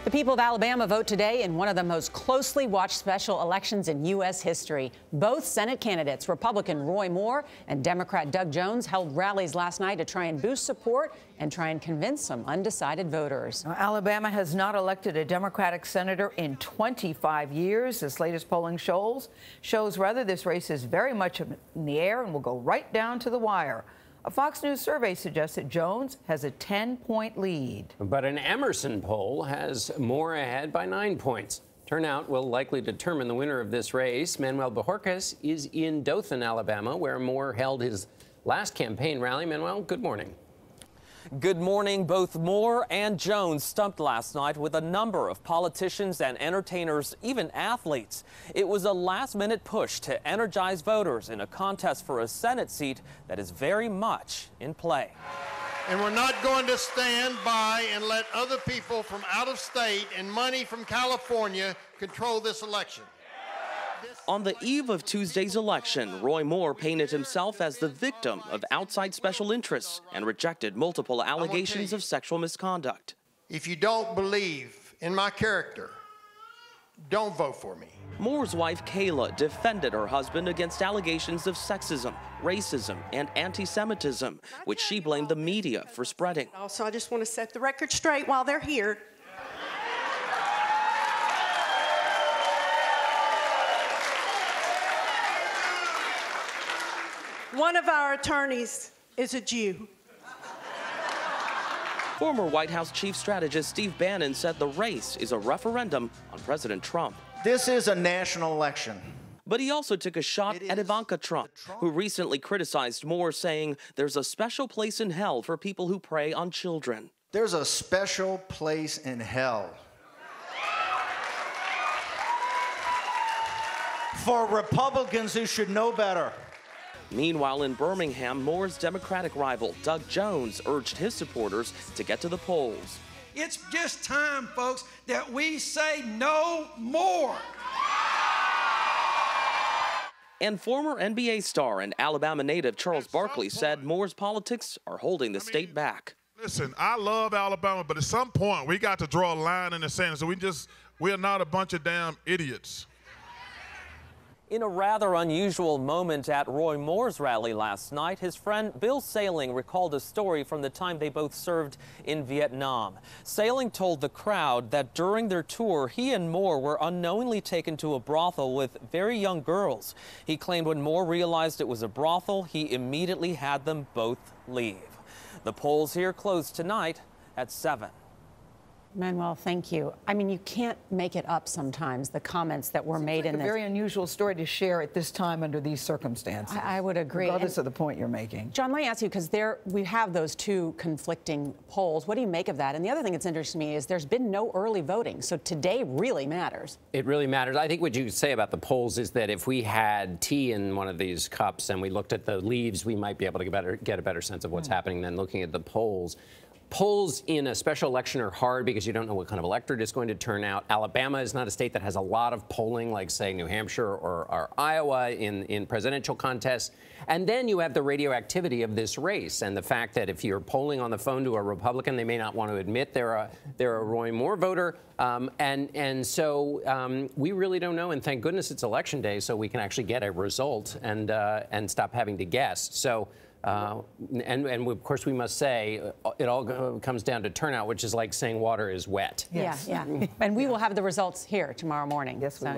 The people of Alabama vote today in one of the most closely watched special elections in U.S. history. Both Senate candidates, Republican Roy Moore and Democrat Doug Jones, held rallies last night to try and boost support and try and convince some undecided voters. Now, Alabama has not elected a Democratic senator in 25 years. This latest polling shows this race is very much in the air and will go right down to the wire. A Fox News survey suggests that Jones has a 10-point lead. But an Emerson poll has Moore ahead by 9 points. Turnout will likely determine the winner of this race. Manuel Bojorquez is in Dothan, Alabama, where Moore held his last campaign rally. Manuel, good morning. Good morning. Both Moore and Jones stumped last night with a number of politicians and entertainers, even athletes. It was a last-minute push to energize voters in a contest for a Senate seat that is very much in play. And we're not going to stand by and let other people from out of state and money from California control this election. On the eve of Tuesday's election, Roy Moore painted himself as the victim of outside special interests and rejected multiple allegations of sexual misconduct. If you don't believe in my character, don't vote for me. Moore's wife, Kayla, defended her husband against allegations of sexism, racism, and anti-Semitism, which she blamed the media for spreading. Also, I just want to set the record straight while they're here. One of our attorneys is a Jew. Former White House chief strategist Steve Bannon said the race is a referendum on President Trump. This is a national election. But he also took a shot at Ivanka Trump, who recently criticized Moore, saying there's a special place in hell for people who prey on children. There's a special place in hell for Republicans who should know better. Meanwhile, in Birmingham, Moore's Democratic rival, Doug Jones, urged his supporters to get to the polls. It's just time, folks, that we say no more. And former NBA star and Alabama native Charles Barkley said Moore's politics are holding the state back. Listen, I love Alabama, but at some point we got to draw a line in the sand. So we're not a bunch of damn idiots. In a rather unusual moment at Roy Moore's rally last night, his friend Bill Sailing recalled a story from the time they both served in Vietnam. Sailing told the crowd that during their tour, he and Moore were unknowingly taken to a brothel with very young girls. He claimed when Moore realized it was a brothel, he immediately had them both leave. The polls here close tonight at 7. Manuel, thank you. I mean, you can't make it up sometimes, the comments that were made in this. It's a very unusual story to share at this time under these circumstances. I would agree. Regardless of the point you're making. John, let me ask you, because we have those two conflicting polls. What do you make of that? And the other thing that's interesting to me is there's been no early voting, so today really matters. It really matters. I think what you say about the polls is that if we had tea in one of these cups and we looked at the leaves, we might be able to get a better sense of what's happening than looking at the polls. Polls in a special election are hard because you don't know what kind of electorate is going to turn out. Alabama is not a state that has a lot of polling like, say, New Hampshire or Iowa in presidential contests. And then you have the radioactivity of this race and the fact that if you're polling on the phone to a Republican, they may not want to admit they're a Roy Moore voter. So we really don't know. And thank goodness it's Election Day so we can actually get a result and stop having to guess. So. And of course, we must say it all comes down to turnout, which is like saying water is wet. Yes. Yeah. And we will have the results here tomorrow morning. Yes, we will.